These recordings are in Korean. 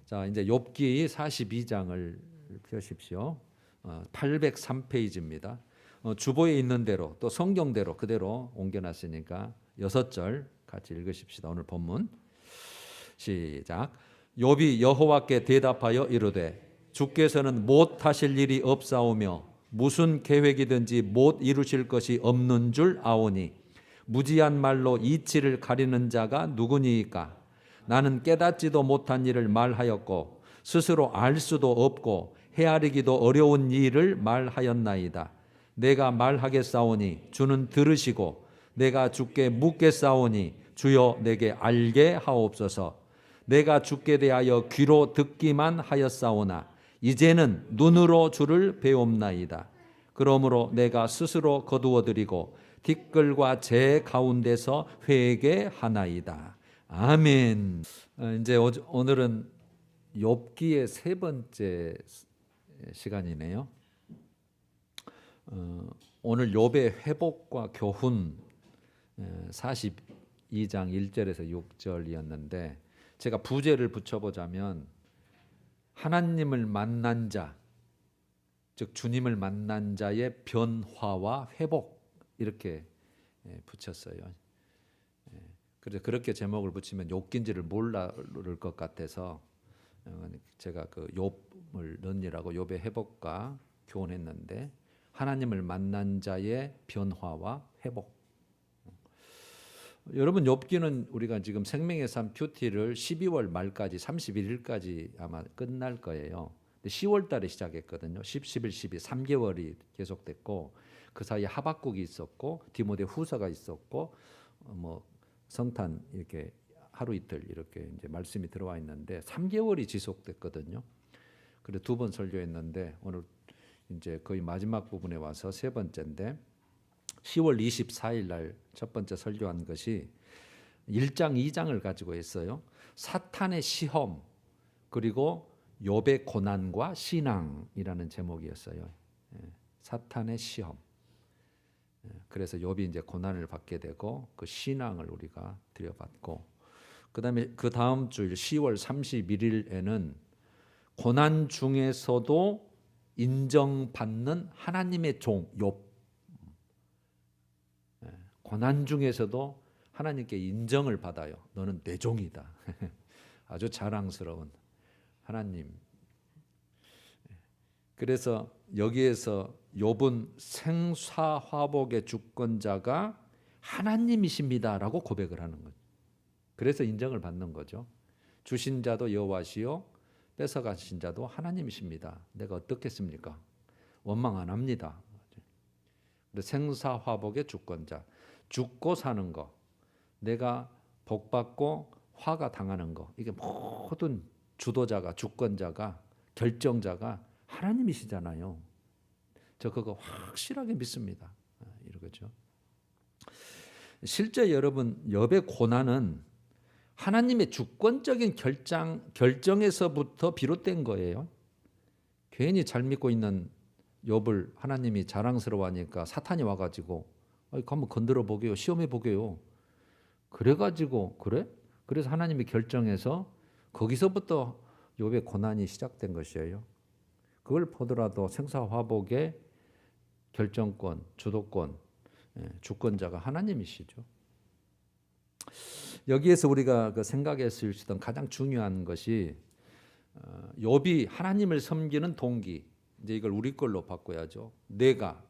자, 이제 욥기 42장을 펴십시오. 803페이지입니다. 주보에 있는 대로 또 성경대로 그대로 옮겨놨으니까 6절 같이 읽으십시다. 오늘 본문 시작. 욥이 여호와께 대답하여 이르되 주께서는 못하실 일이 없사오며 무슨 계획이든지 못 이루실 것이 없는 줄 아오니 무지한 말로 이치를 가리는 자가 누구니이까? 나는 깨닫지도 못한 일을 말하였고 스스로 알 수도 없고 헤아리기도 어려운 일을 말하였나이다. 내가 말하겠사오니 주는 들으시고 내가 주께 묻겠사오니 주여 내게 알게 하옵소서. 내가 주께 대하여 귀로 듣기만 하였사오나 이제는 눈으로 주를 배옵나이다. 그러므로 내가 스스로 거두어드리고 티끌과 재 가운데서 회개하나이다. 아멘. 이제 오늘은 욥기의 세 번째 시간이네요. 오늘 욥의 회복과 교훈 42장 1절에서 6절이었는데 제가 부제를 붙여보자면 하나님을 만난 자, 즉 주님을 만난 자의 변화와 회복 이렇게 붙였어요. 그래서 그렇게 제목을 붙이면 욥기인지를 모를 것 같아서 제가 그 욥을 런이라고 욥의 회복과 교훈했는데 하나님을 만난 자의 변화와 회복. 여러분 욥기는 우리가 지금 생명의 삶 큐티를 12월 말까지 31일까지 아마 끝날 거예요. 10월 달에 시작했거든요. 10, 11, 12 3개월이 계속됐고 그 사이에 하박국이 있었고 디모데 후서가 있었고 뭐 성탄 이렇게 하루 이틀 이렇게 이제 말씀이 들어와 있는데 3개월이 지속됐거든요. 그래서 2번 설교했는데 오늘 이제 거의 마지막 부분에 와서 세 번째인데 10월 24일 날 첫 번째 설교한 것이 1장 2장을 가지고 했어요. 사탄의 시험 그리고 욥의 고난과 신앙이라는 제목이었어요. 사탄의 시험. 그래서 욥이 이제 고난을 받게 되고 그 신앙을 우리가 들여받고 그다음에 그 다음 주일 10월 31일에는 고난 중에서도 인정받는 하나님의 종 욥. 고난 중에서도 하나님께 인정을 받아요. 너는 내 종이다. 아주 자랑스러운 하나님. 그래서 여기에서 욥은 생사화복의 주권자가 하나님이십니다라고 고백을 하는 거죠. 그래서 인정을 받는 거죠. 주신 자도 여호와시요 뺏어가신 자도 하나님이십니다. 내가 어떻겠습니까? 원망 안 합니다. 생사화복의 주권자. 죽고 사는 거, 내가 복받고 화가 당하는 거, 이게 모든 주도자가, 주권자가, 결정자가 하나님이시잖아요. 저 그거 확실하게 믿습니다. 이러죠. 실제 여러분 욥의 고난은 하나님의 주권적인 결정에서부터 비롯된 거예요. 괜히 잘 믿고 있는 욥을 하나님이 자랑스러워하니까 사탄이 와가지고 한번 건드려 보게요. 시험해 보게요. 그래가지고 그래서 하나님이 결정해서 거기서부터 욥의 고난이 시작된 것이에요. 그걸 보더라도 생사화복의 결정권, 주도권, 주권자가 하나님이시죠. 여기에서 우리가 생각했을 수 있던 가장 중요한 것이 욥이 하나님을 섬기는 동기. 이제 이걸 우리 걸로 바꿔야죠. 내가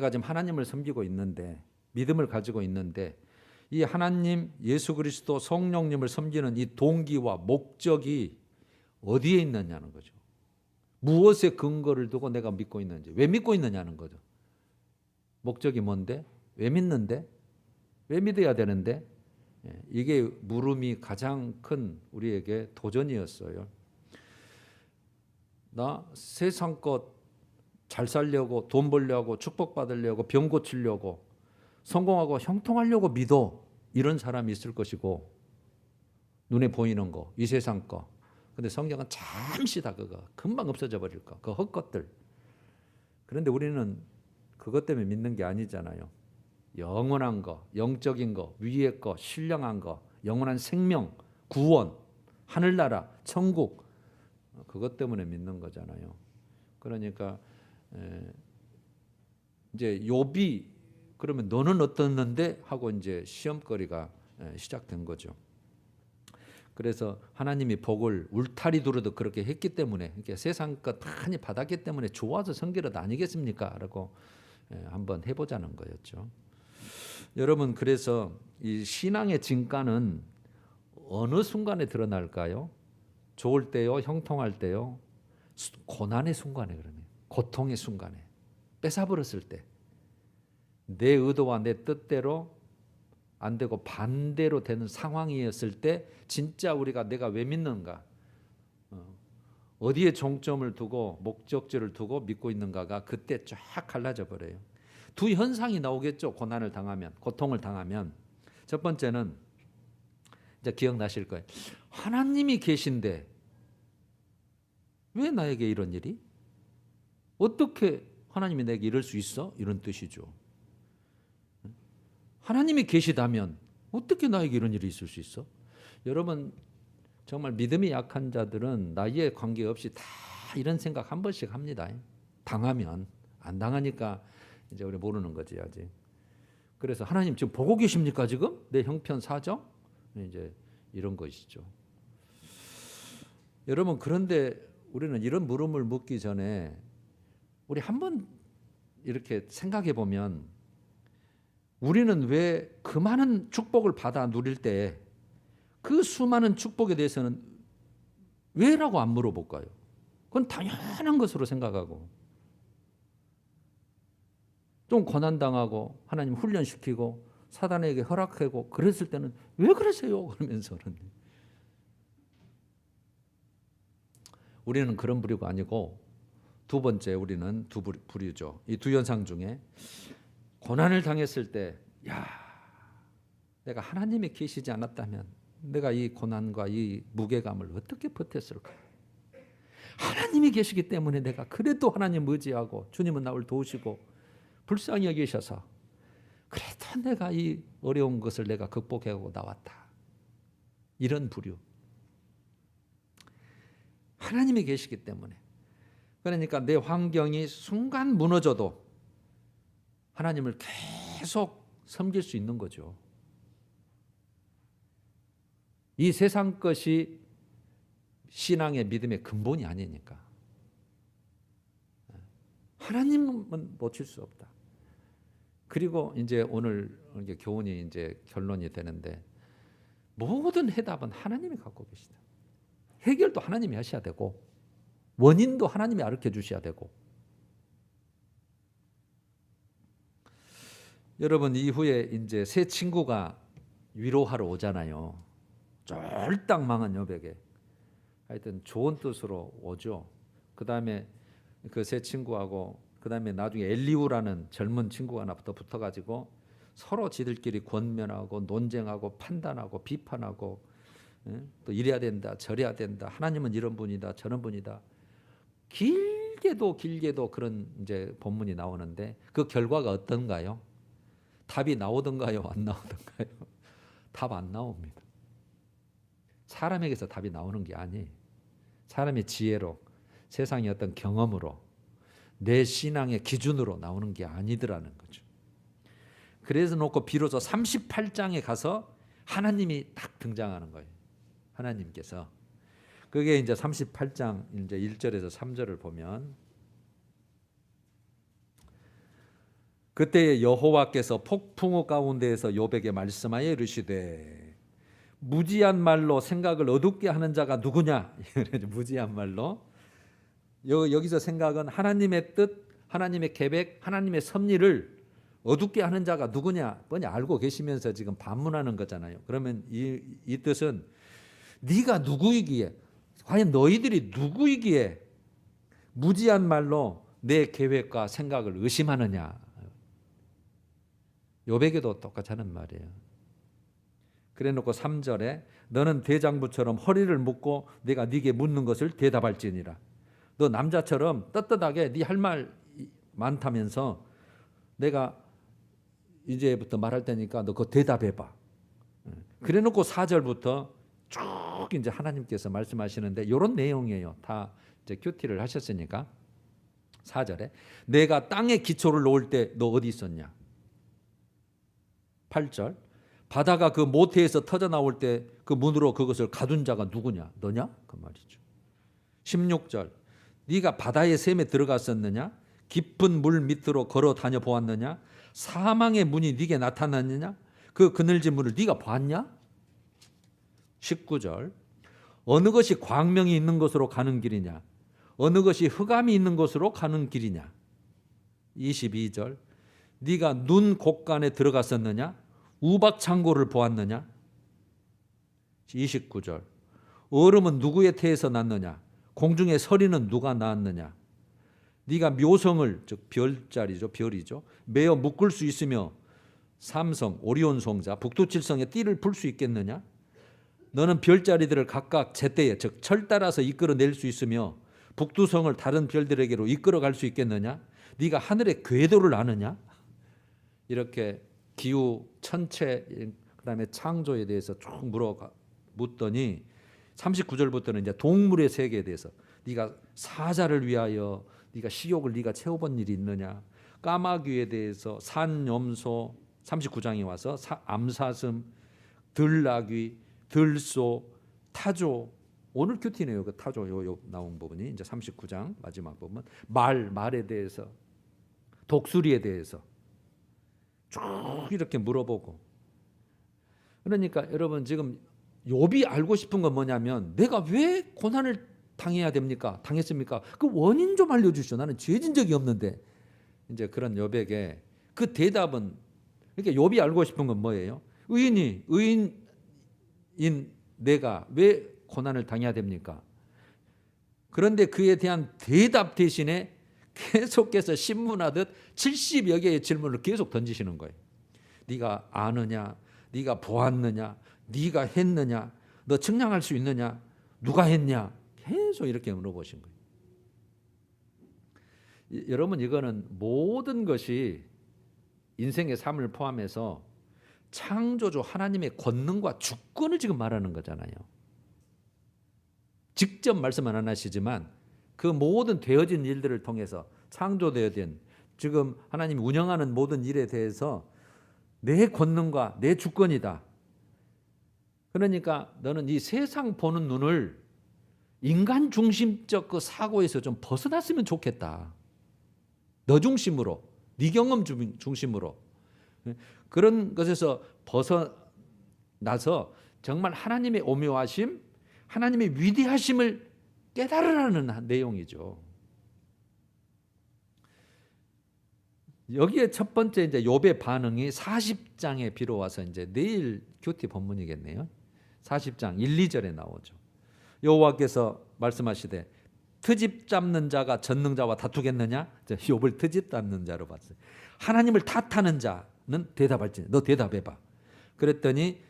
지금 하나님을 섬기고 있는데 믿음을 가지고 있는데 이 하나님 예수 그리스도 성령님을 섬기는 이 동기와 목적이 어디에 있느냐는 거죠. 무엇에 근거를 두고 내가 믿고 있는지, 왜 믿고 있느냐는 거죠. 목적이 뭔데? 왜 믿는데? 왜 믿어야 되는데? 이게 물음이 가장 큰 우리에게 도전이었어요. 나 세상 것 잘 살려고, 돈 벌려고, 축복받으려고, 병 고치려고, 성공하고 형통하려고 믿어. 이런 사람이 있을 것이고 눈에 보이는 거, 이 세상 거. 근데 성경은 잠시다 그거. 금방 없어져 버릴 거. 그 헛것들. 그런데 우리는 그것 때문에 믿는 게 아니잖아요. 영원한 거, 영적인 거, 위의 거, 신령한 거, 영원한 생명, 구원, 하늘나라, 천국, 그것 때문에 믿는 거잖아요. 그러니까 이제 욥이 그러면 너는 어떻는데 하고 이제 시험거리가 시작된 거죠. 그래서 하나님이 복을 울타리 두르듯 그렇게 했기 때문에, 이렇게 세상 것 많이 받았기 때문에 좋아서 성결한 아니겠습니까? 라고 한번 해보자는 거였죠. 여러분, 그래서 이 신앙의 진가는 어느 순간에 드러날까요? 좋을 때요, 형통할 때요, 고난의 순간에, 그러면 고통의 순간에, 뺏어버렸을 때, 내 의도와 내 뜻대로 안 되고 반대로 되는 상황이었을 때 진짜 우리가 내가 왜 믿는가, 어디에 종점을 두고 목적지를 두고 믿고 있는가가 그때 쫙 갈라져 버려요. 두 현상이 나오겠죠. 고난을 당하면, 고통을 당하면. 첫 번째는 이제 기억나실 거예요. 하나님이 계신데 왜 나에게 이런 일이? 어떻게 하나님이 내게 이럴 수 있어? 이런 뜻이죠. 하나님이 계시다면 어떻게 나에게 이런 일이 있을 수 있어? 여러분, 정말 믿음이 약한 자들은 나이에 관계없이 다 이런 생각 한 번씩 합니다. 당하면. 안 당하니까 이제 우리 모르는 거지 아직. 그래서 하나님 지금 보고 계십니까 지금? 내 형편 사정? 이제 이런 것이죠. 여러분, 그런데 우리는 이런 물음을 묻기 전에 우리 한번 이렇게 생각해 보면, 우리는 왜 그 많은 축복을 받아 누릴 때 그 수많은 축복에 대해서는 왜라고 안 물어볼까요? 그건 당연한 것으로 생각하고, 좀 고난당하고 하나님 훈련시키고 사단에게 허락하고 그랬을 때는 왜 그러세요? 그러면서는 우리는 그런 부류가 아니고, 두 번째 우리는 두 부류죠. 이 두 현상 중에 고난을 당했을 때, 야, 내가 하나님이 계시지 않았다면 내가 이 고난과 이 무게감을 어떻게 버텼을까? 하나님이 계시기 때문에 내가 그래도 하나님 의지하고 주님은 나를 도우시고 불쌍히 여기셔서 그래도 내가 이 어려운 것을 내가 극복하고 나왔다. 이런 부류. 하나님이 계시기 때문에. 그러니까 내 환경이 순간 무너져도 하나님을 계속 섬길 수 있는 거죠. 이 세상 것이 신앙의 믿음의 근본이 아니니까. 하나님은 놓칠 수 없다. 그리고 이제 오늘 교훈이 이제 결론이 되는데, 모든 해답은 하나님이 갖고 계시다. 해결도 하나님이 하셔야 되고, 원인도 하나님이 가르쳐 주셔야 되고. 여러분, 이후에 이제 새 친구가 위로하러 오잖아요. 쫄딱 망한 욥에게. 하여튼 좋은 뜻으로 오죠. 그 다음에 그 새 친구하고, 그 다음에 나중에 엘리후라는 젊은 친구가 하나 붙어가지고 서로 지들끼리 권면하고 논쟁하고 판단하고 비판하고, 또 이래야 된다 저래야 된다, 하나님은 이런 분이다 저런 분이다, 길게도 그런 이제 본문이 나오는데, 그 결과가 어떤가요? 답이 나오던가요? 안 나오던가요? 답 안 나옵니다. 사람에게서 답이 나오는 게 아니에요. 사람의 지혜로, 세상의 어떤 경험으로, 내 신앙의 기준으로 나오는 게 아니더라는 거죠. 그래서 놓고 비로소 38장에 가서 하나님이 딱 등장하는 거예요. 하나님께서. 그게 이제 38장 이제 1절에서 3절을 보면, 그때 여호와께서 폭풍우 가운데에서 욥에게 말씀하여 이르시되, 무지한 말로 생각을 어둡게 하는 자가 누구냐? 무지한 말로. 여기서 생각은 하나님의 뜻, 하나님의 계획, 하나님의 섭리를 어둡게 하는 자가 누구냐? 뻔히 알고 계시면서 지금 반문하는 거잖아요. 그러면 이 뜻은 네가 누구이기에, 과연 너희들이 누구이기에 무지한 말로 내 계획과 생각을 의심하느냐? 욥에게도 똑같이 하는 말이에요. 그래놓고 3절에 너는 대장부처럼 허리를 묶고 내가 네게 묻는 것을 대답할지니라. 너 남자처럼 떳떳하게 네 할 말 많다면서 내가 이제부터 말할 테니까 너 그거 대답해봐. 그래놓고 4절부터 쭉 이제 하나님께서 말씀하시는데 이런 내용이에요. 다 이제 큐티를 하셨으니까 4절에 내가 땅에 기초를 놓을 때 너 어디 있었냐? 8절 바다가 그 모태에서 터져 나올 때 그 문으로 그것을 가둔 자가 누구냐? 너냐? 그 말이죠. 16절 네가 바다의 샘에 들어갔었느냐? 깊은 물 밑으로 걸어 다녀 보았느냐? 사망의 문이 네게 나타났느냐? 그 그늘진 문을 네가 봤냐? 19절 어느 것이 광명이 있는 곳으로 가는 길이냐? 어느 것이 흑암이 있는 곳으로 가는 길이냐? 22절 네가 눈 곳간에 들어갔었느냐? 우박 창고를 보았느냐? 29절 얼음은 누구의 태에서 났느냐? 공중의 서리는 누가 낳았느냐? 네가 묘성을 즉 별자리죠, 별이죠. 매어 묶을 수 있으며 삼성, 오리온 송자, 북두칠성의 띠를 풀 수 있겠느냐? 너는 별자리들을 각각 제때에 즉 철 따라서 이끌어낼 수 있으며 북두성을 다른 별들에게로 이끌어갈 수 있겠느냐? 네가 하늘의 궤도를 아느냐? 이렇게 기후, 천체, 그다음에 창조에 대해서 쭉 묻더니 39절부터는 이제 동물의 세계에 대해서 네가 사자를 위하여 네가 식욕을 네가 채워본 일이 있느냐? 까마귀에 대해서 산염소 39장에 와서 암사슴, 들나귀, 들소, 타조 오늘 큐티네요. 그 타조 요 나온 부분이 이제 39장 마지막 부분 말에 대해서 독수리에 대해서 쭉 이렇게 물어보고 그러니까 여러분 지금 욥이 알고 싶은 건 뭐냐면 내가 왜 고난을 당해야 됩니까? 당했습니까? 그 원인 좀 알려주시오. 나는 죄진 적이 없는데 이제 그런 욥에게 그 대답은 그러니까 욥이 알고 싶은 건 뭐예요? 의인인 내가 왜 고난을 당해야 됩니까? 그런데 그에 대한 대답 대신에 계속해서 신문하듯 70여 개의 질문을 계속 던지시는 거예요. 네가 아느냐? 네가 보았느냐? 네가 했느냐? 너 측량할 수 있느냐? 누가 했냐? 계속 이렇게 물어보신 거예요. 여러분 이거는 모든 것이 인생의 삶을 포함해서 창조주 하나님의 권능과 주권을 지금 말하는 거잖아요. 직접 말씀은 안 하시지만 그 모든 되어진 일들을 통해서 창조되어진 지금 하나님이 운영하는 모든 일에 대해서 내 권능과 내 주권이다. 그러니까 너는 이 세상 보는 눈을 인간 중심적 그 사고에서 좀 벗어났으면 좋겠다. 너 중심으로, 네 경험 중심으로 그런 것에서 벗어나서 정말 하나님의 오묘하심, 하나님의 위대하심을 깨달으라는 내용이죠. 여기에 첫 번째 이제 욥의 반응이 40장에 비로 와서 이제 내일 큐티 본문이겠네요. 40장 1, 2절에 나오죠. 여호와께서 말씀하시되 트집 잡는 자가 전능자와 다투겠느냐? 욥을 트집 잡는 자로 봤어요. 하나님을 탓하는 자는 대답할지 너 대답해봐. 그랬더니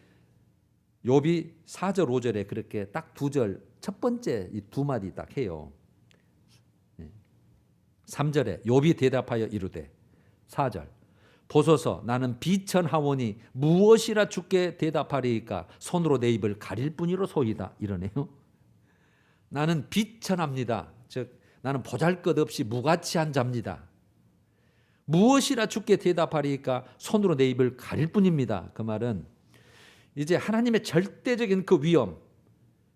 욥이 4절 5절에 그렇게 딱 2절 첫 번째 이 두 마디 딱 해요. 3절에 욥이 대답하여 이르되 4절 보소서 나는 비천하오니 무엇이라 주께 대답하리이까 손으로 내 입을 가릴 뿐이로 소이다 이러네요. 나는 비천합니다. 즉 나는 보잘것없이 무가치한 자입니다. 무엇이라 주께 대답하리이까 손으로 내 입을 가릴 뿐입니다. 그 말은 이제 하나님의 절대적인 그 위엄,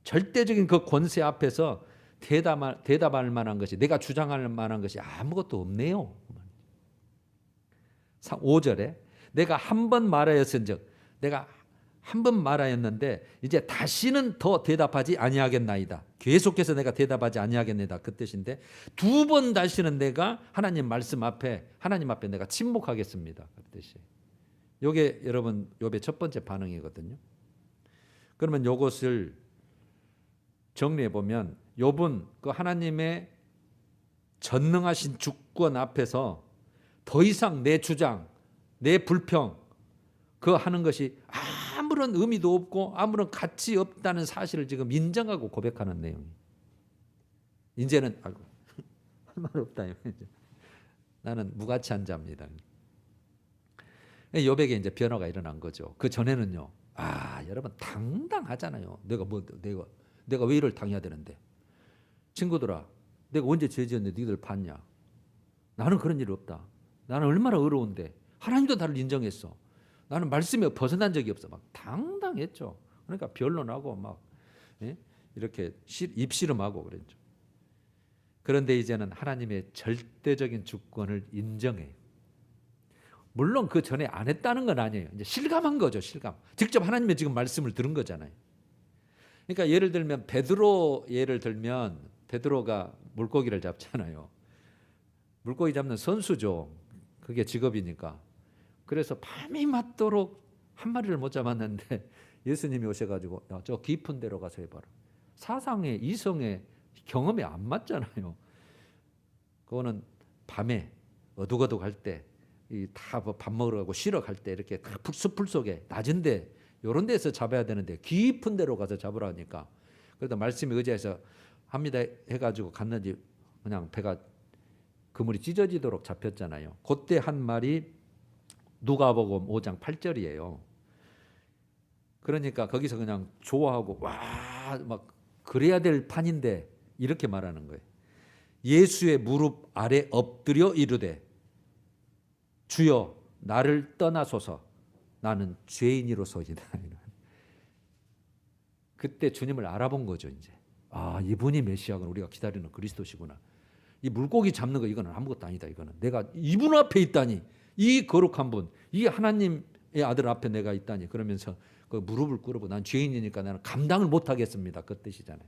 절대적인 그 권세 앞에서 대답할 만한 것이 내가 주장할 만한 것이 아무것도 없네요. 5절에 내가 한 번 말하였은즉 내가 한 번 말하였는데 이제 다시는 더 대답하지 아니하겠나이다. 계속해서 내가 대답하지 아니하겠나이다. 그 뜻인데 두 번 다시는 내가 하나님 말씀 앞에 하나님 앞에 내가 침묵하겠습니다. 그 뜻이에요. 이게 여러분 욥의 첫 번째 반응이거든요. 그러면 이것을 정리해 보면 욥은 그 하나님의 전능하신 주권 앞에서 더 이상 내 주장, 내 불평 그 하는 것이 아무런 의미도 없고 아무런 가치 없다는 사실을 지금 인정하고 고백하는 내용이에요. 이제는 할 말 없다. 나는 무가치한 자입니다. 욥에게 이제 변화가 일어난 거죠. 그 전에는요. 여러분 당당하잖아요. 내가 왜 이를 당해야 되는데. 친구들아, 내가 언제 죄 지었는데 니들 봤냐? 나는 그런 일 없다. 나는 얼마나 어려운데 하나님도 나를 인정했어. 나는 말씀에 벗어난 적이 없어. 막 당당했죠. 그러니까 변론하고 막 이렇게 입씨름하고 그랬죠. 그런데 이제는 하나님의 절대적인 주권을 인정해요. 물론 그 전에 안 했다는 건 아니에요. 이제 실감한 거죠. 실감. 직접 하나님의 지금 말씀을 들은 거잖아요. 그러니까 예를 들면 베드로가 물고기를 잡잖아요. 물고기 잡는 선수죠. 그게 직업이니까. 그래서 밤이 맞도록 한 마리를 못 잡았는데 예수님이 오셔가지고 야, 저 깊은 데로 가서 해봐라. 사상의 이성의 경험이 안 맞잖아요. 그거는 밤에 어둑어둑할 때 다 밥 먹으러 가고 쉬러 갈 때 이렇게 숲풀 속에 낮은데 이런 데서 잡아야 되는데 깊은 데로 가서 잡으라 하니까 그래도 말씀에 의지해서 합니다 해가지고 갔는지 그냥 배가 그물이 찢어지도록 잡혔잖아요. 그때 한 말이 누가복음 5장 8절이에요. 그러니까 거기서 그냥 좋아하고 와 막 그래야 될 판인데 이렇게 말하는 거예요. 예수의 무릎 아래 엎드려 이르되 주여 나를 떠나소서 나는 죄인이로소이다. 그때 주님을 알아본 거죠. 이제 이분이 메시아구나. 우리가 기다리는 그리스도시구나. 이 물고기 잡는 거 이거는 아무것도 아니다. 이거는 내가 이분 앞에 있다니, 이 거룩한 분, 이 하나님의 아들 앞에 내가 있다니. 그러면서 그 무릎을 꿇고 난 죄인이니까 나는 감당을 못하겠습니다. 그 뜻이잖아요.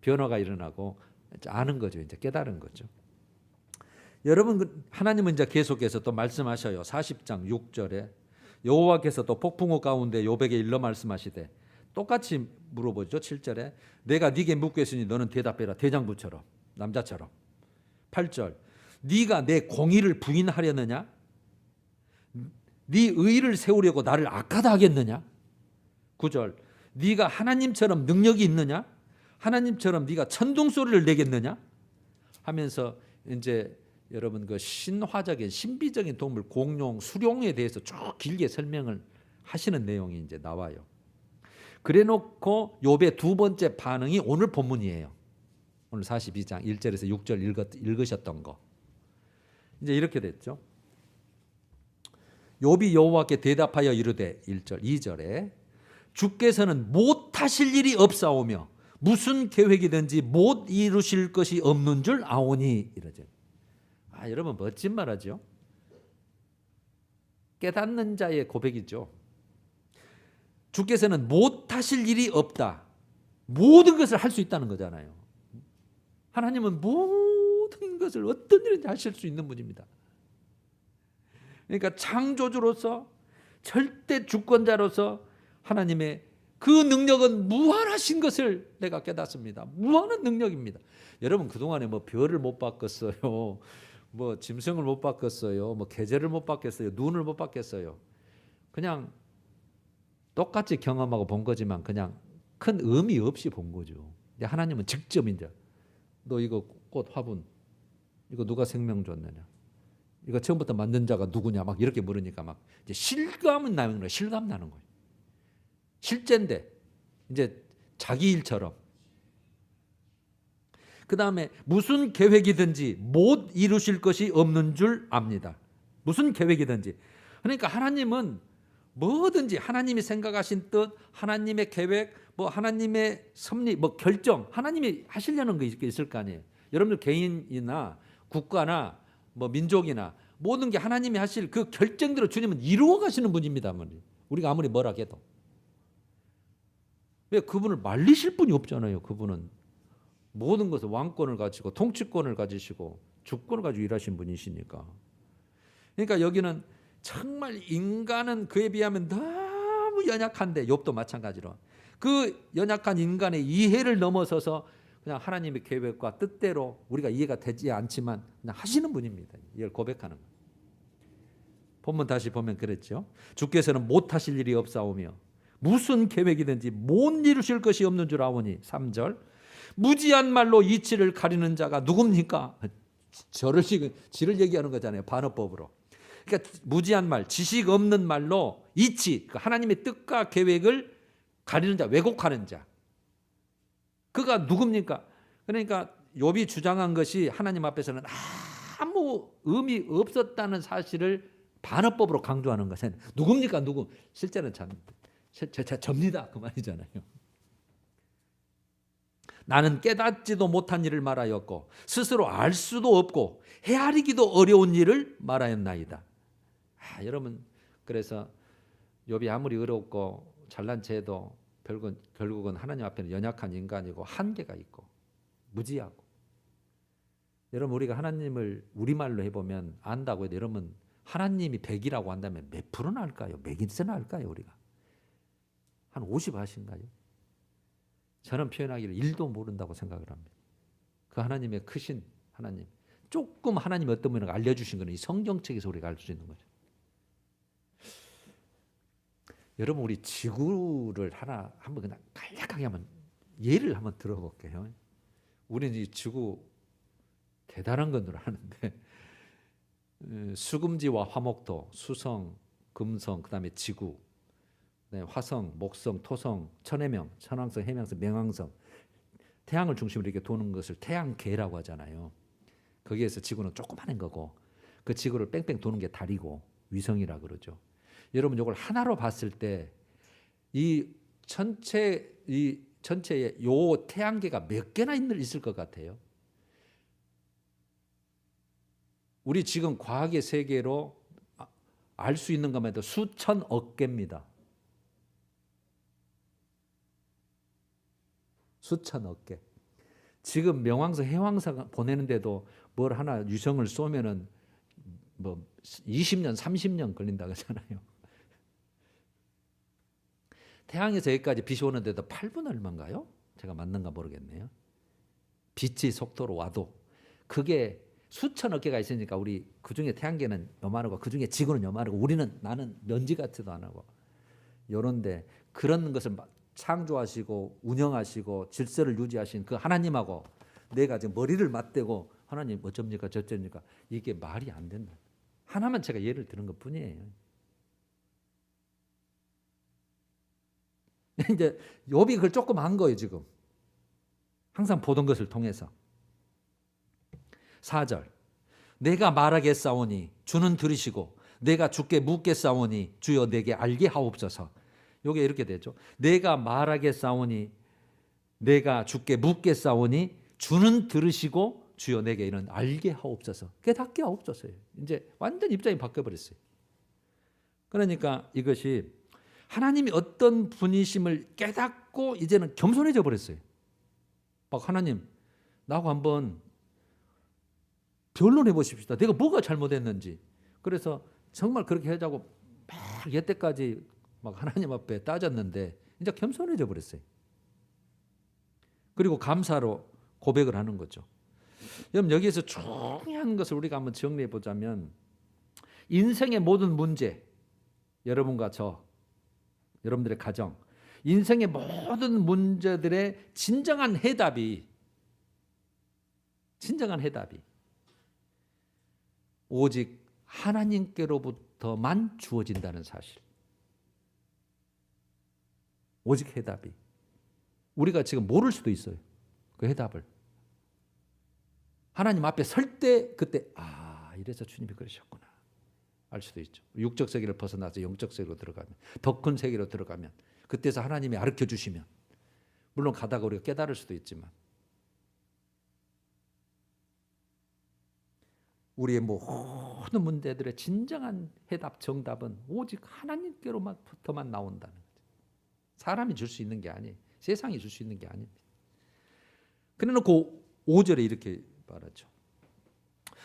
변화가 일어나고 아는 거죠. 이제 깨달은 거죠. 여러분, 하나님은 이제 계속해서 또 말씀하셔요. 40장 6절에 여호와께서 또 폭풍우 가운데 욥에게 일러 말씀하시되, 똑같이 물어보죠. 7절에 내가 네게 묻겠으니 너는 대답해라. 대장부처럼, 남자처럼. 8절 네가 내 공의를 부인하려느냐? 네 의를 세우려고 나를 악하다 하겠느냐? 9절 네가 하나님처럼 능력이 있느냐? 하나님처럼 네가 천둥소리를 내겠느냐? 하면서 이제 여러분 그 신화적인 신비적인 동물 공룡, 수룡에 대해서 쭉 길게 설명을 하시는 내용이 이제 나와요. 그래놓고 욥의 두 번째 반응이 오늘 본문이에요. 오늘 42장 1절에서 6절 읽으셨던 거. 이제 이렇게 됐죠. 욥이 여호와께 대답하여 이르되 1절 2절에 주께서는 못하실 일이 없사오며 무슨 계획이든지 못 이루실 것이 없는 줄 아오니 이러죠. 여러분 멋진 말하죠. 깨닫는 자의 고백이죠. 주께서는 못하실 일이 없다. 모든 것을 할 수 있다는 거잖아요. 하나님은 모든 것을 어떤 일인지 하실 수 있는 분입니다. 그러니까 창조주로서 절대 주권자로서 하나님의 그 능력은 무한하신 것을 내가 깨닫습니다. 무한한 능력입니다. 여러분 그동안에 뭐 별을 못 바꿨어요. 뭐 짐승을 못 바꿨어요. 뭐 계절을 못 바꿨어요. 눈을 못 바꿨어요. 그냥 똑같이 경험하고 본 거지만 그냥 큰 의미 없이 본 거죠. 근데 하나님은 직접 이제 너 이거 꽃 화분 이거 누가 생명 줬느냐? 이거 처음부터 만든 자가 누구냐? 막 이렇게 물으니까 막 이제 실감은 나는 거예요. 실감 나는 거예요. 실제인데 이제 자기 일처럼. 그 다음에 무슨 계획이든지 못 이루실 것이 없는 줄 압니다. 무슨 계획이든지. 그러니까 하나님은 뭐든지 하나님이 생각하신 뜻, 하나님의 계획, 뭐 하나님의 섭리, 뭐 결정, 하나님이 하시려는 게 있을 거 아니에요. 여러분들 개인이나 국가나 뭐 민족이나 모든 게 하나님이 하실 그 결정대로 주님은 이루어 가시는 분입니다. 우리가 아무리 뭐라 해도. 왜 그분을 말리실 분이 없잖아요. 그분은 모든 것을 왕권을 가지고 통치권을 가지시고 주권을 가지고 일하신 분이시니까. 그러니까 여기는 정말 인간은 그에 비하면 너무 연약한데 욥도 마찬가지로 그 연약한 인간의 이해를 넘어서서 그냥 하나님의 계획과 뜻대로 우리가 이해가 되지 않지만 그냥 하시는 분입니다. 이걸 고백하는 거예요. 본문 다시 보면 그랬죠. 주께서는 못하실 일이 없사오며 무슨 계획이든지 못 이루실 것이 없는 줄 아오니. 3절 무지한 말로 이치를 가리는 자가 누굽니까? 지를 얘기하는 거잖아요. 반어법으로. 그러니까 무지한 말, 지식 없는 말로 이치, 그러니까 하나님의 뜻과 계획을 가리는 자, 왜곡하는 자. 그가 누굽니까? 그러니까 욥이 주장한 것이 하나님 앞에서는 아무 의미 없었다는 사실을 반어법으로 강조하는 것은 누굽니까? 누구? 실제는 접니다. 그 말이잖아요. 나는 깨닫지도 못한 일을 말하였고 스스로 알 수도 없고 헤아리기도 어려운 일을 말하였나이다. 여러분, 그래서 욥이 아무리 어렵고 잘난 체도 결국은 하나님 앞에는 연약한 인간이고 한계가 있고 무지하고. 여러분, 우리가 하나님을 우리말로 해보면 안다고 해도 여러분 하나님이 100이라고 한다면 몇 프로나 할까요? 몇 인세나 할까요? 우리가 한 50 하신가요? 저는 표현하기를 1도 모른다고 생각을 합니다. 그 하나님의 크신 하나님, 조금 하나님이 어떤 분인가 알려주신 것은 이 성경책에서 우리가 알 수 있는 거죠. 여러분, 우리 지구를 한번 그냥 간략하게 한번 예를 한번 들어볼게요. 우리는 이 지구 대단한 건 줄 아는데 수금지와 화목토, 수성, 금성, 그다음에 지구, 화성, 목성, 토성, 천해명, 천왕성, 해명성, 명왕성, 태양을 중심으로 이렇게 도는 것을 태양계라고 하잖아요. 거기에서 지구는 조그마한 거고 그 지구를 뺑뺑 도는 게 달이고 위성이라 그러죠. 여러분, 이걸 하나로 봤을 때 이 전체의 요 태양계가 몇 개나 있을 것 같아요? 우리 지금 과학의 세계로 알 수 있는 것만 해도 수천억 개입니다. 수천억 개. 지금 명왕성, 해왕성 보내는데도 뭘 하나 유성을 쏘면은 뭐 20년, 30년 걸린다고 하잖아요. 태양에서 여기까지 빛이 오는데도 8분 얼마인가요? 제가 맞는가 모르겠네요. 빛의 속도로 와도 그게 수천억 개가 있으니까 우리 그중에 태양계는 요만하고 그중에 지구는 요만하고 나는 먼지 같지도 않고 요런데 그런 것을 창조하시고 운영하시고 질서를 유지하신 그 하나님하고 내가 지금 머리를 맞대고 하나님 어쩝니까 저쩝니까 이게 말이 안 된다. 하나만 제가 예를 드는 것뿐이에요. 이제 욥이 그걸 조금 한 거예요. 지금 항상 보던 것을 통해서. 4절 내가 말하겠사오니 주는 들으시고 내가 주께 묻겠사오니 주여 내게 알게 하옵소서. 이게 이렇게 되죠. 내가 말하겠사오니 내가 주께 묻겠사오니 주는 들으시고 주여 내게 이는 알게 하옵소서. 깨닫게 하옵소서예요. 이제 완전 입장이 바뀌어버렸어요. 그러니까 이것이 하나님이 어떤 분이심을 깨닫고 이제는 겸손해져 버렸어요. 막 하나님 나하고 한번 변론해 보십시다. 내가 뭐가 잘못했는지. 그래서 정말 그렇게 하자고 막 여태까지 막 하나님 앞에 따졌는데 이제 겸손해져 버렸어요. 그리고 감사로 고백을 하는 거죠. 여러분, 여기에서 중요한 것을 우리가 한번 정리해 보자면 인생의 모든 문제, 여러분과 여러분들의 가정, 인생의 모든 문제들의 진정한 해답이 오직 하나님께로부터만 주어진다는 사실. 오직 해답이. 우리가 지금 모를 수도 있어요. 그 해답을. 하나님 앞에 설 때 그때 이래서 주님이 그러셨구나. 알 수도 있죠. 육적 세계를 벗어나서 영적 세계로 들어가면, 더 큰 세계로 들어가면 그때서 하나님이 가르쳐 주시면 물론 가다가 우리가 깨달을 수도 있지만 우리의 모든 문제들의 진정한 해답, 정답은 오직 하나님께로부터만 나온다는 거죠. 사람이 줄 수 있는 게 아니에요. 세상이 줄 수 있는 게 아닙니다. 그래놓고 5절에 이렇게 말하죠.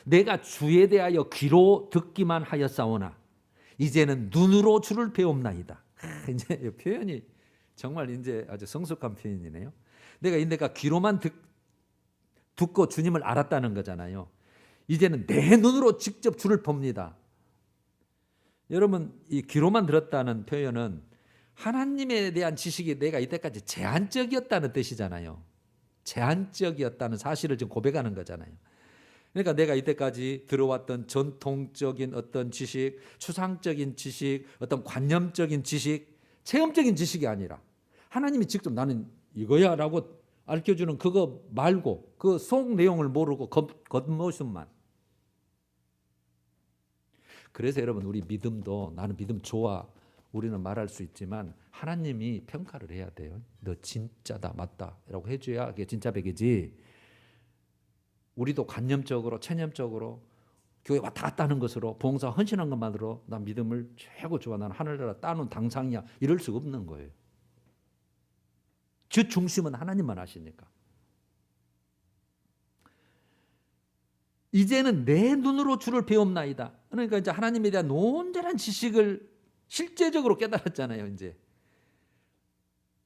내가 주에 대하여 귀로 듣기만 하였사오나 이제는 눈으로 주를 배움나이다. 이제 이 표현이 정말 이제 아주 성숙한 표현이네요. 내가 귀로만 듣고 주님을 알았다는 거잖아요. 이제는 내 눈으로 직접 주를 봅니다. 여러분, 이 귀로만 들었다는 표현은 하나님에 대한 지식이 내가 이때까지 제한적이었다는 뜻이잖아요. 제한적이었다는 사실을 지금 고백하는 거잖아요. 그러니까 내가 이때까지 들어왔던 전통적인 어떤 지식, 추상적인 지식, 어떤 관념적인 지식, 체험적인 지식이 아니라 하나님이 직접 나는 이거야 라고 알려주는 그거 말고 그 속 내용을 모르고 겉모습만. 그래서 여러분 우리 믿음도 나는 믿음 좋아 우리는 말할 수 있지만 하나님이 평가를 해야 돼요. 너 진짜다 맞다 라고 해줘야 그게 진짜 백이지. 우리도 관념적으로 체념적으로 교회 왔다 갔다 하는 것으로 봉사 헌신한 것만으로 나 믿음을 최고 좋아 나는 하늘나라 따놓은 당상이야 이럴 수 없는 거예요. 주 중심은 하나님만 하시니까. 이제는 내 눈으로 주를 배움나이다. 그러니까 이제 하나님에 대한 온전한 지식을 실제적으로 깨달았잖아요. 이제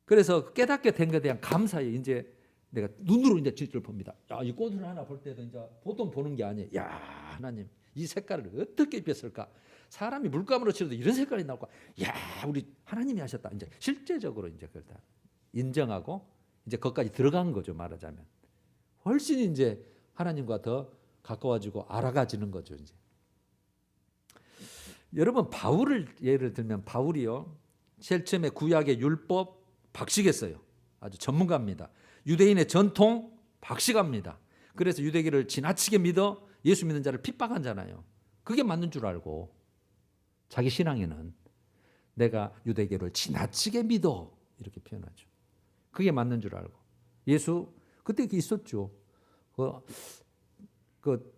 그래서 깨닫게 된 것에 대한 감사에 이제 내가 눈으로 이제 진주를 봅니다. 야, 이 꽃을 하나 볼 때도 이제 보통 보는 게 아니에요. 야, 하나님 이 색깔을 어떻게 입혔을까? 사람이 물감으로 칠해도 이런 색깔이 나올까? 야, 우리 하나님이 하셨다. 이제 실제적으로 이제 그걸 다 인정하고 이제 거기까지 들어간 거죠. 말하자면 훨씬 이제 하나님과 더 가까워지고 알아가지는 거죠. 이제 여러분 바울을 예를 들면 바울이요. 제일 처음에 구약의 율법 박식했어요. 아주 전문가입니다. 유대인의 전통 박식합니다. 그래서 유대교를 지나치게 믿어 예수 믿는 자를 핍박한잖아요. 그게 맞는 줄 알고 자기 신앙에는 내가 유대교를 지나치게 믿어 이렇게 표현하죠. 그게 맞는 줄 알고 예수 그때 있었죠. 그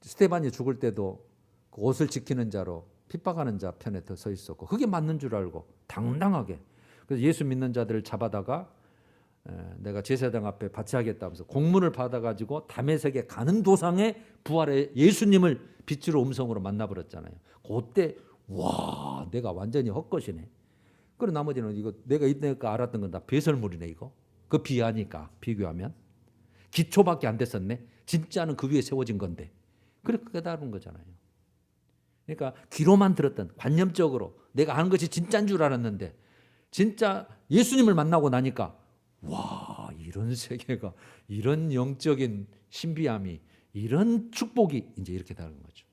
스데반이 죽을 때도 그 옷을 지키는 자로 핍박하는 자 편에 더 서 있었고 그게 맞는 줄 알고 당당하게 그래서 예수 믿는 자들을 잡아다가 내가 제사장 앞에 바치하겠다면서 공문을 받아가지고 다메섹에 가는 도상에 부활의 예수님을 빛으로 음성으로 만나버렸잖아요. 그때 와 내가 완전히 헛것이네. 그리고 나머지는 이거 내가 이때까 알았던 건 다 배설물이네 이거. 그 비하니까 비교하면 기초밖에 안 됐었네. 진짜는 그 위에 세워진 건데. 그렇게 깨달은 거잖아요. 그러니까 귀로만 들었던 관념적으로 내가 아는 것이 진짜인 줄 알았는데 진짜 예수님을 만나고 나니까 와 이런 세계가 이런 영적인 신비함이 이런 축복이 이제 이렇게 다른 거죠.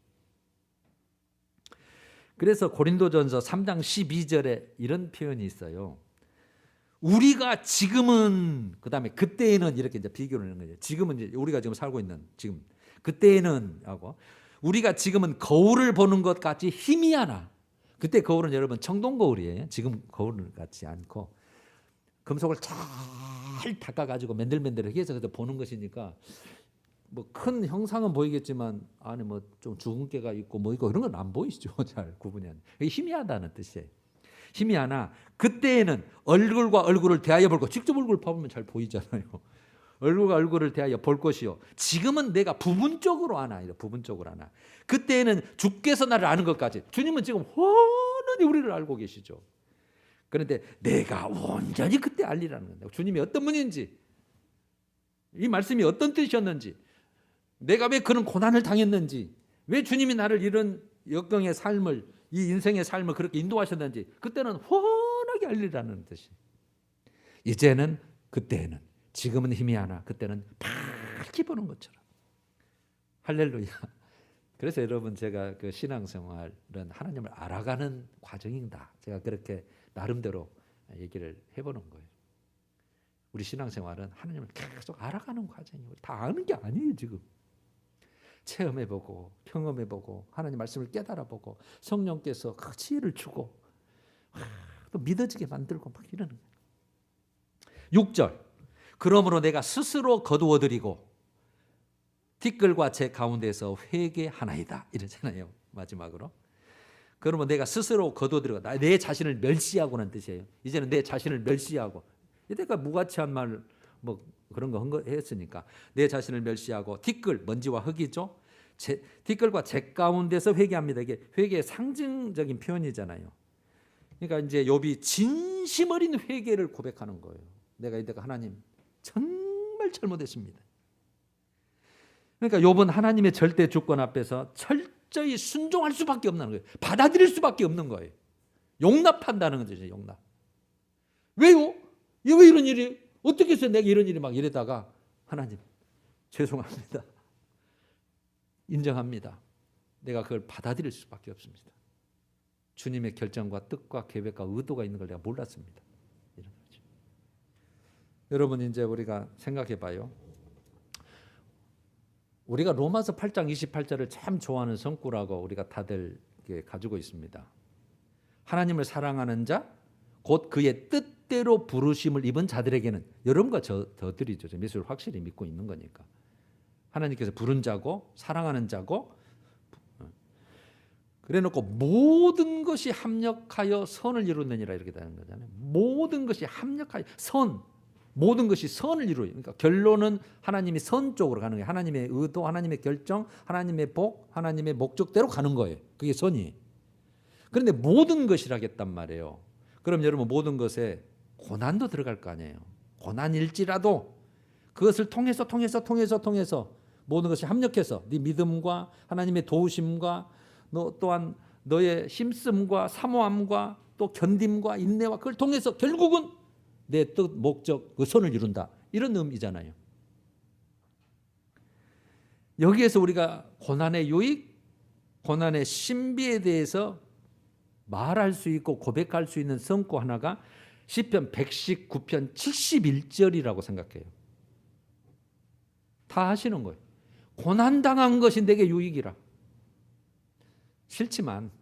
그래서 고린도전서 3장 12절에 이런 표현이 있어요. 우리가 지금은 그다음에 그때에는 이렇게 이제 비교를 하는 거죠. 지금은 이제 우리가 지금 살고 있는 지금 그때에는 하고 우리가 지금은 거울을 보는 것 같이 희미하나 그때 거울은 여러분 청동 거울이에요. 지금 거울 같지 않고 금속을 잘 닦아가지고 맨들맨들하게 해서 보는 것이니까 뭐 큰 형상은 보이겠지만 안에 뭐 좀 주근깨가 있고 뭐 있고 그런 건 안 보이죠. 잘 구분이 안 돼. 희미하다는 뜻이에요. 희미하나 그때에는 얼굴과 얼굴을 대하여 볼 것. 직접 얼굴 봐보면 잘 보이잖아요. 얼굴과 얼굴을 대하여 볼 것이요. 지금은 내가 부분적으로 아나. 부분적으로 아나. 그때에는 주께서 나를 아는 것까지. 주님은 지금 훤히 우리를 알고 계시죠. 그런데 내가 온전히 그때 알리라는 겁니다. 주님이 어떤 분인지 이 말씀이 어떤 뜻이었는지 내가 왜 그런 고난을 당했는지 왜 주님이 나를 이런 역경의 삶을 이 인생의 삶을 그렇게 인도하셨는지 그때는 훤하게 알리라는 뜻이. 이제는 그때는 지금은 희미하나 그때는 밝게 보는 것처럼. 할렐루야. 그래서 여러분 제가 그 신앙생활은 하나님을 알아가는 과정이다. 제가 그렇게 나름대로 얘기를 해보는 거예요. 우리 신앙생활은 하나님을 계속 알아가는 과정이에요. 다 아는 게 아니에요 지금. 체험해보고 경험해보고 하나님 말씀을 깨달아보고 성령께서 그 지혜를 주고 또 믿어지게 만들고 막 이러는 거예요. 6절 그러므로 내가 스스로 거두어드리고 티끌과 제 가운데서 회개하나이다 이러잖아요. 마지막으로 그러면 내가 스스로 거두어드리고 내 자신을 멸시하고는 뜻이에요. 이제는 내 자신을 멸시하고 이때까지 무가치한 말 뭐 그런 거 했으니까 내 자신을 멸시하고 티끌 먼지와 흙이죠. 티끌과 제 가운데서 회개합니다. 이게 회개의 상징적인 표현이잖아요. 그러니까 이제 욥이 진심 어린 회개를 고백하는 거예요. 내가 이때가 하나님 정말 잘못했습니다. 그러니까 욥은 하나님의 절대 주권 앞에서 철저히 순종할 수밖에 없는 거예요. 받아들일 수밖에 없는 거예요. 용납한다는 거죠. 용납. 왜요? 왜 이런 일이 어떻게 해서 내가 이런 일이 막 이러다가 하나님 죄송합니다. 인정합니다. 내가 그걸 받아들일 수밖에 없습니다. 주님의 결정과 뜻과 계획과 의도가 있는 걸 내가 몰랐습니다. 이런 거죠. 여러분 이제 우리가 생각해 봐요. 우리가 로마서 8장 28절을 참 좋아하는 성구라고 우리가 다들 가지고 있습니다. 하나님을 사랑하는 자, 곧 그의 뜻대로 부르심을 입은 자들에게는, 여러분과 저들이죠. 예수를 확실히 믿고 있는 거니까. 하나님께서 부른 자고 사랑하는 자고, 그래놓고 모든 것이 합력하여 선을 이루느니라 이렇게 되는 거잖아요. 모든 것이 합력하여 선, 모든 것이 선을 이루어요. 그러니까 결론은 하나님이 선 쪽으로 가는 거예요. 하나님의 의도, 하나님의 결정, 하나님의 복, 하나님의 목적대로 가는 거예요. 그게 선이. 그런데 모든 것이라겠단 말이에요. 그럼 여러분 모든 것에 고난도 들어갈 거 아니에요. 고난일지라도 그것을 통해서 모든 것이 합력해서 네 믿음과 하나님의 도우심과 너 또한 너의 힘씀과 사모함과 또 견딤과 인내와 그걸 통해서 결국은 내 뜻, 목적, 그 선을 이룬다. 이런 의미잖아요. 여기에서 우리가 고난의 유익, 고난의 신비에 대해서 말할 수 있고 고백할 수 있는 성구 하나가 시편 119편 71절이라고 생각해요. 다 하시는 거예요. 고난당한 것이 내게 유익이라. 싫지만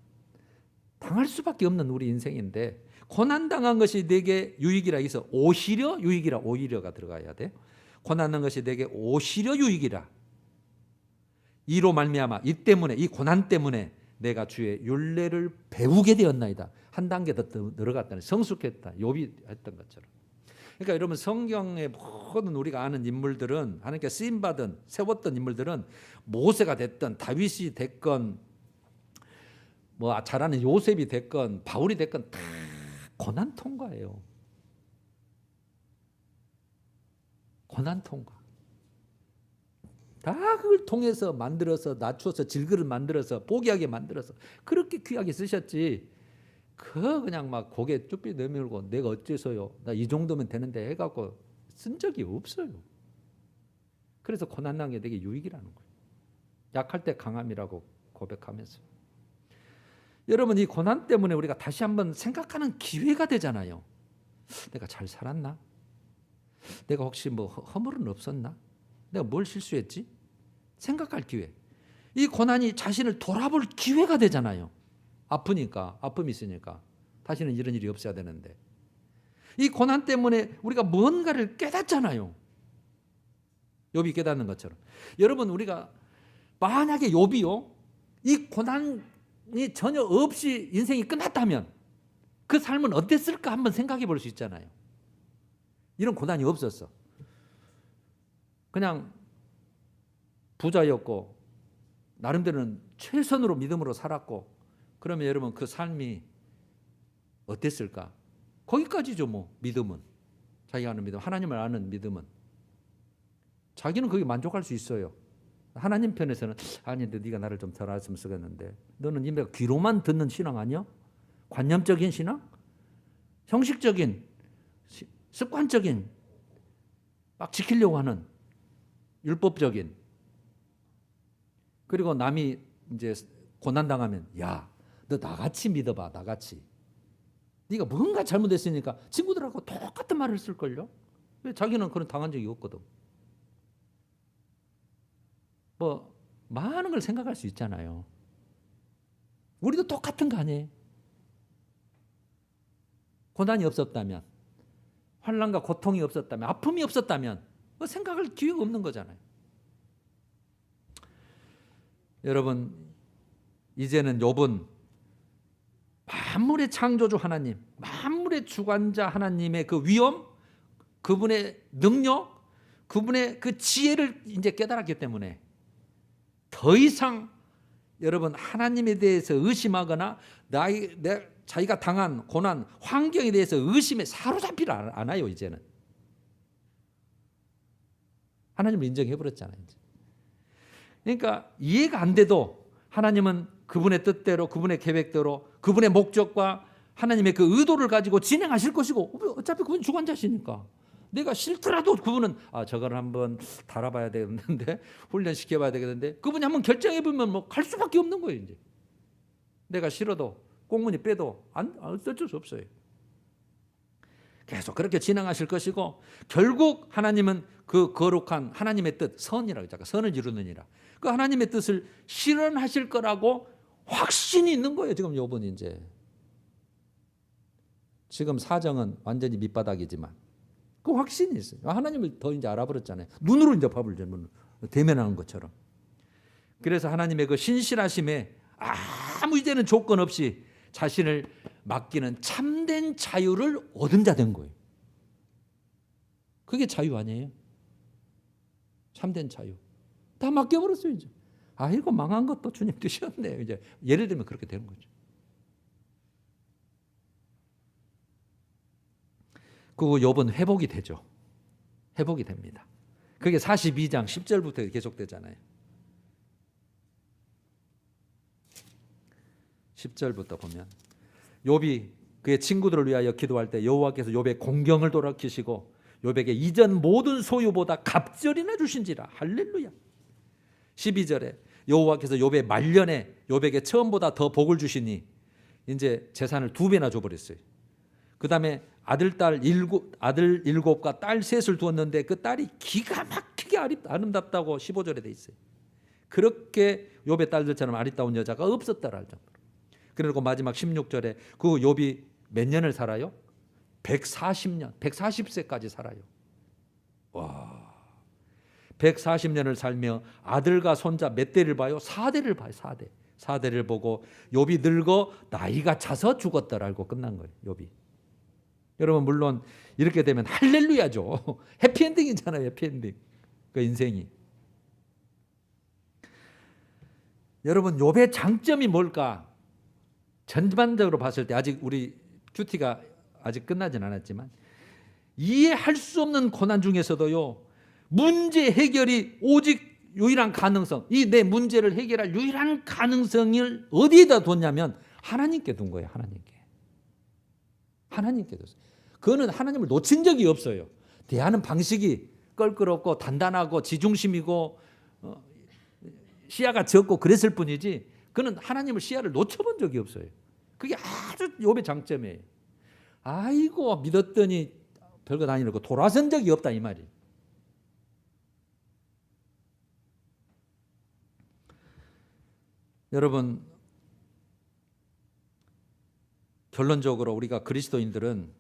당할 수밖에 없는 우리 인생인데 고난당한 것이 내게 유익이라 해서 오히려 유익이라, 오히려가 들어가야 돼. 고난당한 것이 내게 오히려 유익이라. 이로 말미암아, 이 때문에, 이 고난 때문에 내가 주의 율례를 배우게 되었나이다. 한 단계 더 들어갔다는, 성숙했다. 욥이 했던 것처럼. 그러니까 여러분 성경의 모든 우리가 아는 인물들은, 하나님께 쓰임받은 세웠던 인물들은 모세가 됐든 다윗이 됐건 뭐 잘하는 요셉이 됐건 바울이 됐건 다 고난 통과예요. 고난 통과. 다 그걸 통해서 만들어서 낮춰서 질그릇 만들어서 포기하게 만들어서 그렇게 귀하게 쓰셨지. 그냥 막 고개 쭈삐 내밀고 내가 어째서요? 나 이 정도면 되는데 해갖고 쓴 적이 없어요. 그래서 고난난 게 되게 유익이라는 거예요. 약할 때 강함이라고 고백하면서. 여러분 이 고난 때문에 우리가 다시 한번 생각하는 기회가 되잖아요. 내가 잘 살았나? 내가 혹시 뭐 허물은 없었나? 내가 뭘 실수했지? 생각할 기회. 이 고난이 자신을 돌아볼 기회가 되잖아요. 아프니까, 아픔이 있으니까. 다시는 이런 일이 없어야 되는데. 이 고난 때문에 우리가 뭔가를 깨닫잖아요. 욥이 깨닫는 것처럼. 여러분 우리가 만약에 욥이요, 이 고난이 전혀 없이 인생이 끝났다면 그 삶은 어땠을까 한번 생각해 볼 수 있잖아요. 이런 고난이 없었어. 그냥 부자였고 나름대로는 최선으로 믿음으로 살았고, 그러면 여러분 그 삶이 어땠을까? 거기까지죠. 뭐 믿음은, 자기가 아는 믿음, 하나님을 아는 믿음은 자기는 거기 만족할 수 있어요. 하나님 편에서는 아니 근데 네가 나를 좀 덜 알았으면 쓰겠는데, 너는 이미 귀로만 듣는 신앙 아니야? 관념적인 신앙? 형식적인, 습관적인, 막 지키려고 하는 율법적인. 그리고 남이 이제 고난당하면 야, 너 나같이 믿어봐. 나같이. 네가 뭔가 잘못했으니까 친구들하고 똑같은 말을 쓸걸요. 자기는 그런 당한 적이 없거든. 뭐 많은 걸 생각할 수 있잖아요. 우리도 똑같은 거 아니에요? 고난이 없었다면, 환난과 고통이 없었다면, 아픔이 없었다면 뭐 생각할 기회가 없는 거잖아요. 여러분 이제는 욥은 만물의 창조주 하나님, 만물의 주관자 하나님의 그 위엄, 그분의 능력, 그분의 그 지혜를 이제 깨달았기 때문에 더 이상 여러분 하나님에 대해서 의심하거나 자기가 당한 고난, 환경에 대해서 의심에 사로잡히지 않아요. 이제는 하나님을 인정해버렸잖아요. 이제. 그러니까 이해가 안 돼도 하나님은 그분의 뜻대로, 그분의 계획대로, 그분의 목적과 하나님의 그 의도를 가지고 진행하실 것이고, 어차피 그분 주관자시니까 내가 싫더라도 그분은 저거를 한번 달아봐야 되겠는데 훈련시켜봐야 되겠는데 그분이 한번 결정해보면 뭐 갈 수밖에 없는 거예요. 이제 내가 싫어도 꽁무니 빼도 어쩔 수 없어요. 계속 그렇게 진행하실 것이고 결국 하나님은 그 거룩한 하나님의 뜻, 선이라고 했잖아요. 선을 이루느니라. 그 하나님의 뜻을 실현하실 거라고 확신이 있는 거예요. 지금 요번이 이제 지금 사정은 완전히 밑바닥이지만 그 확신이 있어요. 하나님을 더 이제 알아버렸잖아요. 눈으로 이제 밥을 대면하는 것처럼. 그래서 하나님의 그 신실하심에 아무 이제는 조건 없이 자신을 맡기는 참된 자유를 얻은 자 된 거예요. 그게 자유 아니에요? 참된 자유. 다 맡겨버렸어요. 이제. 이거 망한 것도 주님 뜻이었네. 이제 예를 들면 그렇게 되는 거죠. 그 욥은 회복이 되죠. 회복이 됩니다. 그게 42장 10절부터 계속되잖아요. 10절부터 보면 욥이 그의 친구들을 위하여 기도할 때 여호와께서 욥의 공경을 돌이키시고 욥에게 이전 모든 소유보다 갑절이나 주신지라. 할렐루야. 12절에 여호와께서 욥의 말년에 욥에게 처음보다 더 복을 주시니 이제 재산을 2배나 줘버렸어요. 그 다음에 아들 7과 딸 3을 두었는데 그 딸이 기가 막히게 아름답다고 15절에 돼 있어요. 그렇게 욥의 딸들처럼 아리따운 여자가 없었다라 할 정도로. 그리고 마지막 16절에 그 욥이 몇 년을 살아요? 140년, 140세까지 살아요. 와, 140년을 살며 아들과 손자 몇 대를 봐요? 4대를 봐요. 4대를 보고 욥이 늙어 나이가 차서 죽었다라고 끝난 거예요. 욥이. 여러분 물론 이렇게 되면 할렐루야죠. 해피엔딩이잖아요. 해피엔딩. 그 인생이. 여러분 욥의 장점이 뭘까? 전반적으로 봤을 때 아직 우리 큐티가 아직 끝나진 않았지만 이해할 수 없는 고난 중에서도요. 문제 해결이 오직 유일한 가능성, 이 내 문제를 해결할 유일한 가능성을 어디에다 뒀냐면 하나님께 둔 거예요. 하나님께 뒀어요. 그거는 하나님을 놓친 적이 없어요. 대하는 방식이 껄끄럽고 단단하고 지중심이고 시야가 적고 그랬을 뿐이지 그는 하나님을 시야를 놓쳐본 적이 없어요. 그게 아주 욥의 장점이에요. 아이고 믿었더니 별거 다 아니고 돌아선 적이 없다 이 말이. 여러분 결론적으로 우리가 그리스도인들은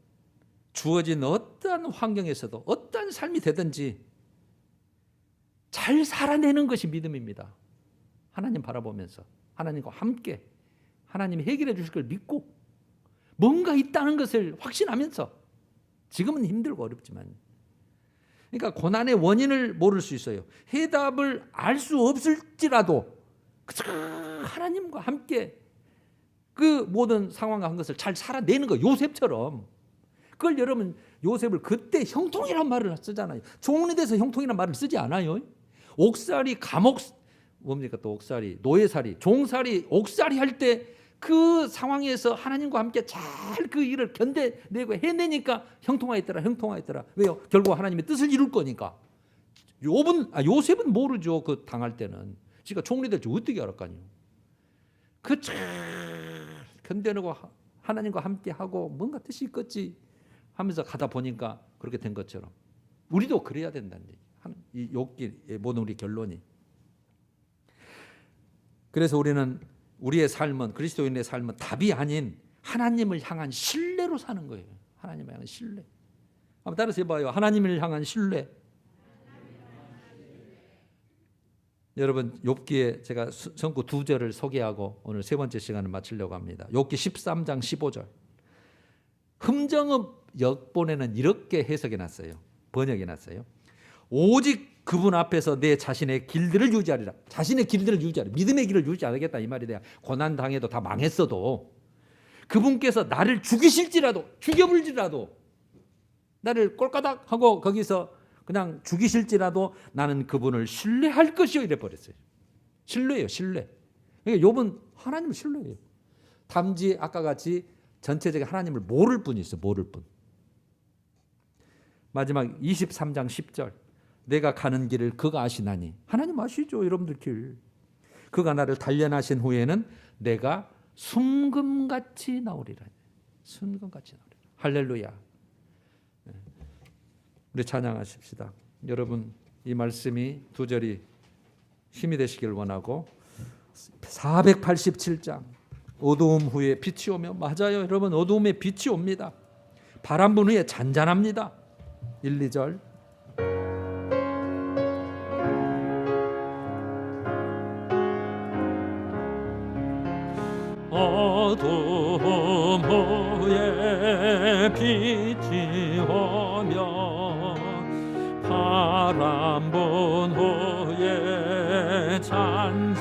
주어진 어떠한 환경에서도 어떠한 삶이 되든지 잘 살아내는 것이 믿음입니다. 하나님 바라보면서 하나님과 함께 하나님이 해결해 주실 걸 믿고 뭔가 있다는 것을 확신하면서 지금은 힘들고 어렵지만 그러니까 고난의 원인을 모를 수 있어요. 해답을 알 수 없을지라도 하나님과 함께 그 모든 상황과 한 것을 잘 살아내는 거 요셉처럼. 그걸 여러분 요셉을 그때 형통이란 말을 쓰잖아요. 종이 돼서 형통이란 말을 쓰지 않아요. 옥살이 감옥 뭡니까 또 옥살이 노예살이 종살이 옥살이 할 때 그 상황에서 하나님과 함께 잘 그 일을 견뎌내고 해내니까 형통하였더라. 왜요? 결국 하나님의 뜻을 이룰 거니까. 요셉은 모르죠. 그 당할 때는 지가 총리 될지 어떻게 알았까요? 그 잘 견뎌내고 하나님과 함께 하고 뭔가 뜻이 있겠지 하면서 가다 보니까 그렇게 된 것처럼 우리도 그래야 된다는 얘기. 이 욥기의 모든 우리 결론이. 그래서 우리는 우리의 삶은 그리스도인의 삶은 답이 아닌 하나님을 향한 신뢰로 사는 거예요. 하나님을 향한 신뢰. 한번 따라서 해봐요. 하나님을 향한 신뢰. 여러분 욥기에 제가 성구 2절을 소개하고 오늘 세 번째 시간을 마치려고 합니다. 욥기 13장 15절. 흠정읍 역본에는 이렇게 해석해놨어요. 번역해놨어요. 오직 그분 앞에서 내 자신의 길들을 유지하리라. 자신의 길들을 유지하리라. 믿음의 길을 유지하겠다 이 말이 돼요. 고난당해도 다 망했어도 그분께서 나를 죽여버릴지라도 나를 꼴까닥 하고 거기서 그냥 죽이실지라도 나는 그분을 신뢰할 것이요 이래 버렸어요. 신뢰예요. 신뢰. 그러니까 욥은 하나님을 신뢰해요. 단지 아까 같이 전체적인 하나님을 모를 뿐이 있어요. 모를 뿐. 마지막 23장 10절. 내가 가는 길을 그가 아시나니. 하나님 아시죠, 여러분들 길. 그가 나를 단련하신 후에는 내가 순금같이 나오리라. 순금같이 나오리라. 할렐루야. 우리 찬양하십시다. 여러분, 이 말씀이 두 절이 힘이 되시길 원하고 487장 어두움 후에 빛이 오며, 맞아요 여러분, 어두움에 빛이 옵니다. 바람 분 후에 잔잔합니다. 1, 2절. 어두움 후에 빛이 오며 바람 분 후에 잔잔하고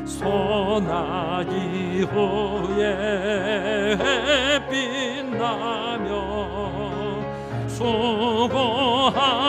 소나기 후에 햇빛 나며 수고하